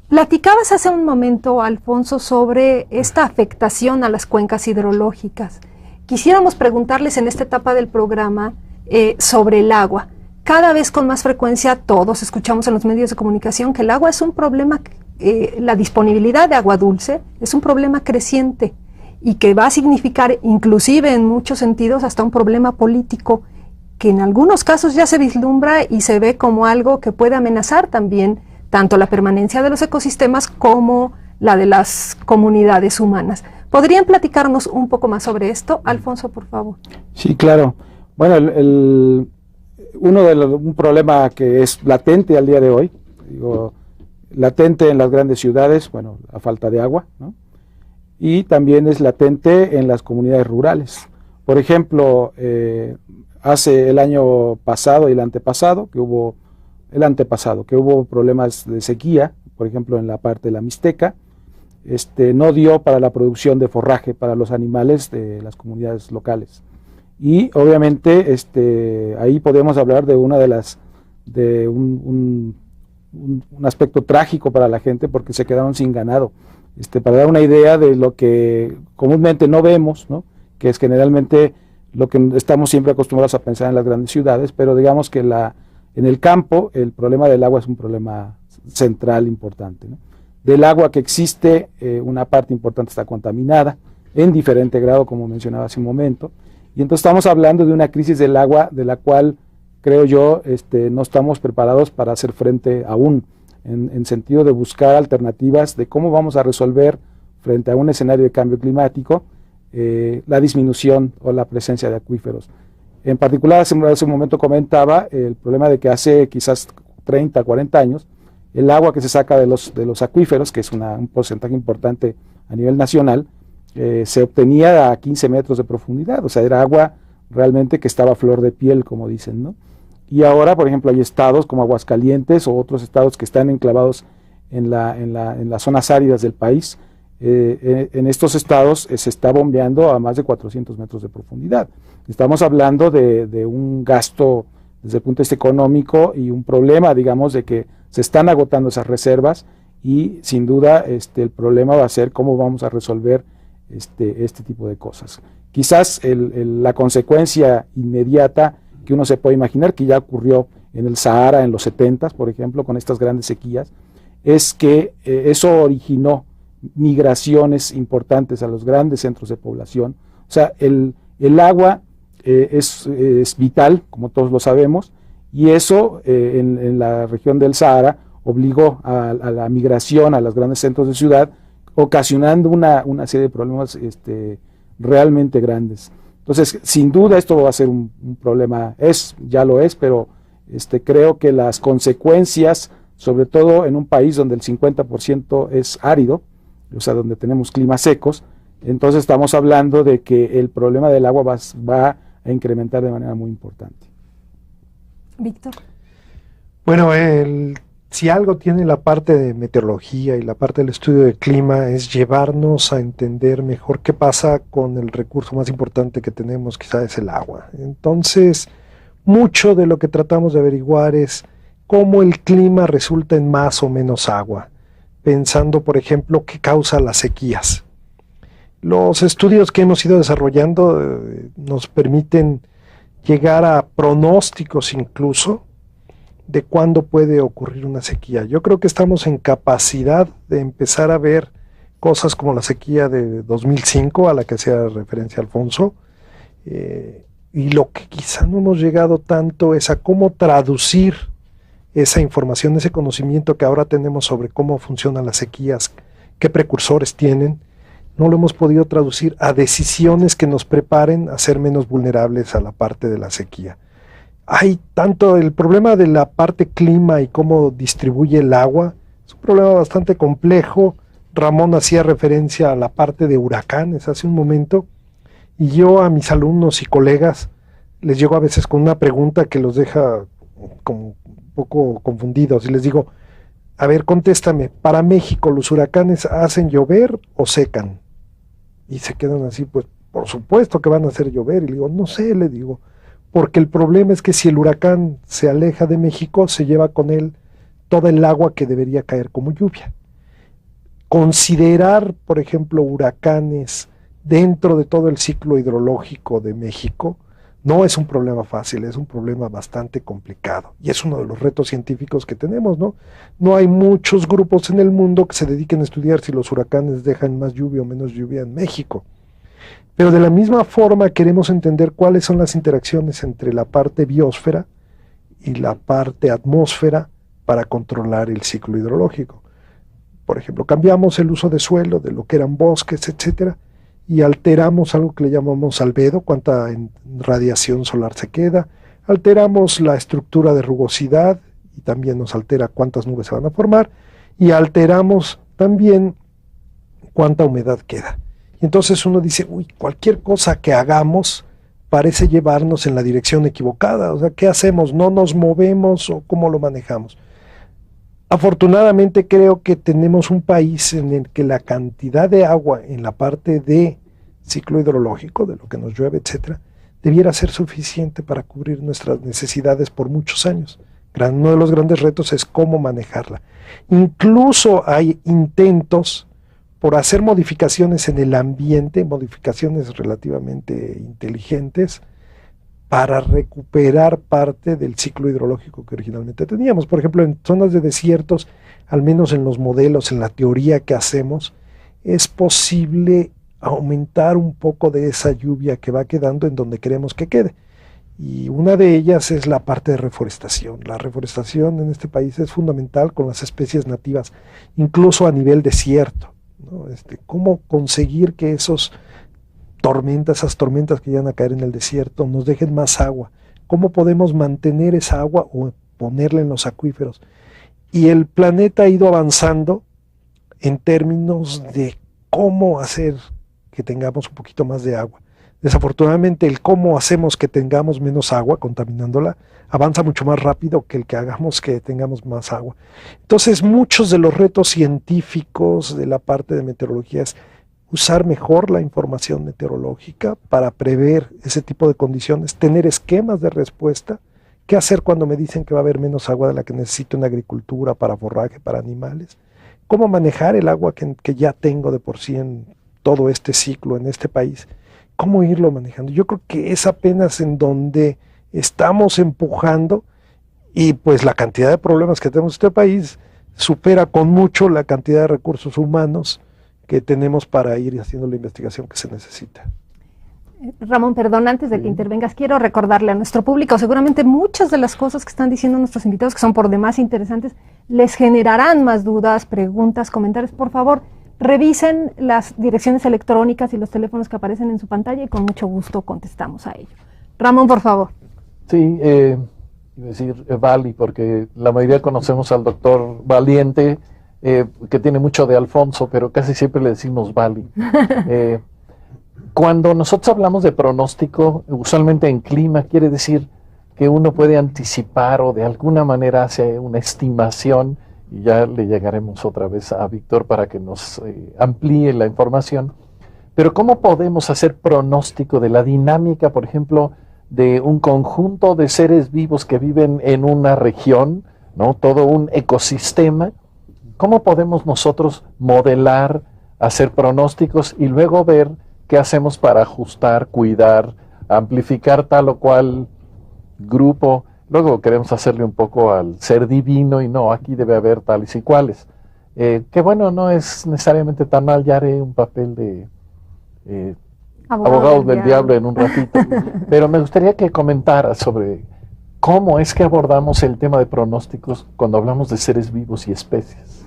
Platicabas hace un momento, Alfonso, sobre esta afectación a las cuencas hidrológicas. Quisiéramos preguntarles en esta etapa del programa sobre el agua. Cada vez con más frecuencia todos escuchamos en los medios de comunicación que el agua es un problema, la disponibilidad de agua dulce es un problema creciente y que va a significar inclusive en muchos sentidos hasta un problema político que en algunos casos ya se vislumbra y se ve como algo que puede amenazar también tanto la permanencia de los ecosistemas como la de las comunidades humanas. ¿Podrían platicarnos un poco más sobre esto? Alfonso, por favor. Sí, claro. Bueno, un problema que es latente al día de hoy, latente en las grandes ciudades, bueno, la falta de agua, ¿no? Y también es latente en las comunidades rurales. Por ejemplo, hace el año pasado y el antepasado, que hubo problemas de sequía, por ejemplo en la parte de la Mixteca, no dio para la producción de forraje para los animales de las comunidades locales. Y obviamente ahí podemos hablar de un aspecto trágico para la gente porque se quedaron sin ganado. Para dar una idea de lo que comúnmente no vemos, ¿no? Que es generalmente lo que estamos siempre acostumbrados a pensar en las grandes ciudades, pero digamos que en el campo el problema del agua es un problema central importante, ¿no? Del agua que existe, una parte importante está contaminada, en diferente grado, como mencionaba hace un momento, y entonces estamos hablando de una crisis del agua de la cual, creo yo, no estamos preparados para hacer frente aún, en sentido de buscar alternativas de cómo vamos a resolver, frente a un escenario de cambio climático, la disminución o la presencia de acuíferos. En particular, hace un momento comentaba el problema de que hace quizás 30, 40 años, el agua que se saca de los acuíferos, que es un porcentaje importante a nivel nacional, se obtenía a 15 metros de profundidad, o sea, era agua realmente que estaba a flor de piel, como dicen, ¿no? Y ahora, por ejemplo, hay estados como Aguascalientes o otros estados que están enclavados en las zonas áridas del país. En estos estados se está bombeando a más de 400 metros de profundidad. Estamos hablando de un gasto desde el punto de vista económico y un problema, digamos, de que se están agotando esas reservas y sin duda el problema va a ser cómo vamos a resolver este tipo de cosas. Quizás la consecuencia inmediata que uno se puede imaginar, que ya ocurrió en el Sahara en los 70s, por ejemplo, con estas grandes sequías, es que eso originó migraciones importantes a los grandes centros de población. O sea, el agua es vital, como todos lo sabemos, y eso en la región del Sahara obligó a la migración a los grandes centros de ciudad, ocasionando una serie de problemas realmente grandes. Entonces, sin duda esto va a ser un problema, ya lo es, pero creo que las consecuencias, sobre todo en un país donde el 50% es árido, o sea, donde tenemos climas secos, entonces estamos hablando de que el problema del agua va a incrementar de manera muy importante. Víctor. Bueno, si algo tiene la parte de meteorología y la parte del estudio del clima es llevarnos a entender mejor qué pasa con el recurso más importante que tenemos, quizás es el agua. Entonces, mucho de lo que tratamos de averiguar es cómo el clima resulta en más o menos agua, pensando, por ejemplo, qué causa las sequías. Los estudios que hemos ido desarrollando nos permiten llegar a pronósticos incluso de cuándo puede ocurrir una sequía. Yo creo que estamos en capacidad de empezar a ver cosas como la sequía de 2005, a la que hacía referencia Alfonso, y lo que quizá no hemos llegado tanto es a cómo traducir esa información, ese conocimiento que ahora tenemos sobre cómo funcionan las sequías, qué precursores tienen, no lo hemos podido traducir a decisiones que nos preparen a ser menos vulnerables a la parte de la sequía. Hay tanto el problema de la parte clima y cómo distribuye el agua, es un problema bastante complejo. Ramón hacía referencia a la parte de huracanes hace un momento, y yo a mis alumnos y colegas les llego a veces con una pregunta que los deja como un poco confundidos, y les digo, a ver, contéstame, para México, ¿los huracanes hacen llover o secan? Y se quedan así, pues por supuesto que van a hacer llover, y le digo, no sé, le digo, porque el problema es que si el huracán se aleja de México, se lleva con él toda el agua que debería caer como lluvia. considerar, por ejemplo, huracanes dentro de todo el ciclo hidrológico de México no es un problema fácil, es un problema bastante complicado y es uno de los retos científicos que tenemos, ¿no? No hay muchos grupos en el mundo que se dediquen a estudiar si los huracanes dejan más lluvia o menos lluvia en México. Pero de la misma forma queremos entender cuáles son las interacciones entre la parte biosfera y la parte atmósfera para controlar el ciclo hidrológico. Por ejemplo, cambiamos el uso de suelo, de lo que eran bosques, etcétera, y alteramos algo que le llamamos albedo, cuánta radiación solar se queda, alteramos la estructura de rugosidad y también nos altera cuántas nubes se van a formar, y alteramos también cuánta humedad queda. Y entonces uno dice, uy, cualquier cosa que hagamos parece llevarnos en la dirección equivocada, o sea, ¿qué hacemos? ¿No nos movemos o cómo lo manejamos? Afortunadamente creo que tenemos un país en el que la cantidad de agua en la parte de ciclo hidrológico, de lo que nos llueve, etcétera, debiera ser suficiente para cubrir nuestras necesidades por muchos años. Uno de los grandes retos es cómo manejarla. Incluso hay intentos por hacer modificaciones en el ambiente, modificaciones relativamente inteligentes, para recuperar parte del ciclo hidrológico que originalmente teníamos. Por ejemplo, en zonas de desiertos, al menos en los modelos, en la teoría que hacemos, es posible aumentar un poco de esa lluvia que va quedando en donde queremos que quede. Y una de ellas es la parte de reforestación. La reforestación en este país es fundamental con las especies nativas, incluso a nivel desierto, ¿no? Cómo conseguir que esas tormentas que llegan a caer en el desierto nos dejen más agua, cómo podemos mantener esa agua o ponerla en los acuíferos. Y el planeta ha ido avanzando en términos de cómo hacer que tengamos un poquito más de agua. Desafortunadamente el cómo hacemos que tengamos menos agua contaminándola avanza mucho más rápido que el que hagamos que tengamos más agua. Entonces muchos de los retos científicos de la parte de meteorología es usar mejor la información meteorológica para prever ese tipo de condiciones, tener esquemas de respuesta, qué hacer cuando me dicen que va a haber menos agua de la que necesito en agricultura, para forraje, para animales, cómo manejar el agua que ya tengo de por sí en todo este ciclo en este país, cómo irlo manejando. Yo creo que es apenas en donde estamos empujando y pues la cantidad de problemas que tenemos en este país supera con mucho la cantidad de recursos humanos que tenemos para ir haciendo la investigación que se necesita. Ramón, perdón, antes de que intervengas, quiero recordarle a nuestro público, seguramente muchas de las cosas que están diciendo nuestros invitados, que son por demás interesantes, les generarán más dudas, preguntas, comentarios. Por favor, revisen las direcciones electrónicas y los teléfonos que aparecen en su pantalla y con mucho gusto contestamos a ello. Ramón, por favor. Sí, iba a decir Vali, porque la mayoría conocemos al doctor Valiente, que tiene mucho de Alfonso, pero casi siempre le decimos Vali. Cuando nosotros hablamos de pronóstico, usualmente en clima, quiere decir que uno puede anticipar o de alguna manera hace una estimación, y ya le llegaremos otra vez a Víctor para que nos amplíe la información. Pero ¿cómo podemos hacer pronóstico de la dinámica, por ejemplo, de un conjunto de seres vivos que viven en una región, ¿no? Todo un ecosistema? ¿Cómo podemos nosotros modelar, hacer pronósticos y luego ver qué hacemos para ajustar, cuidar, amplificar tal o cual grupo? Luego queremos hacerle un poco al ser divino y no, aquí debe haber tales y cuales. Que bueno, no es necesariamente tan mal, ya haré un papel de abogado del diablo en un ratito. Pero me gustaría que comentara sobre cómo es que abordamos el tema de pronósticos cuando hablamos de seres vivos y especies.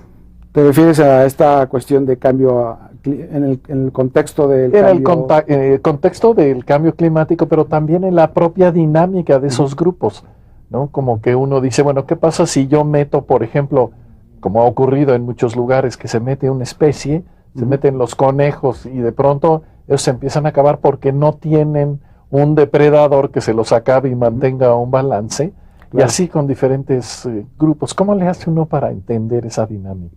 ¿Te refieres a esta cuestión de cambio en el contexto del cambio? El contexto del cambio climático, pero también en la propia dinámica de esos grupos, ¿no? Como que uno dice, bueno, ¿qué pasa si yo meto, por ejemplo, como ha ocurrido en muchos lugares, que se mete una especie, se meten los conejos y de pronto ellos se empiezan a acabar porque no tienen un depredador que se los acabe y mantenga un balance? Claro. Y así con diferentes grupos. ¿Cómo le hace uno para entender esa dinámica?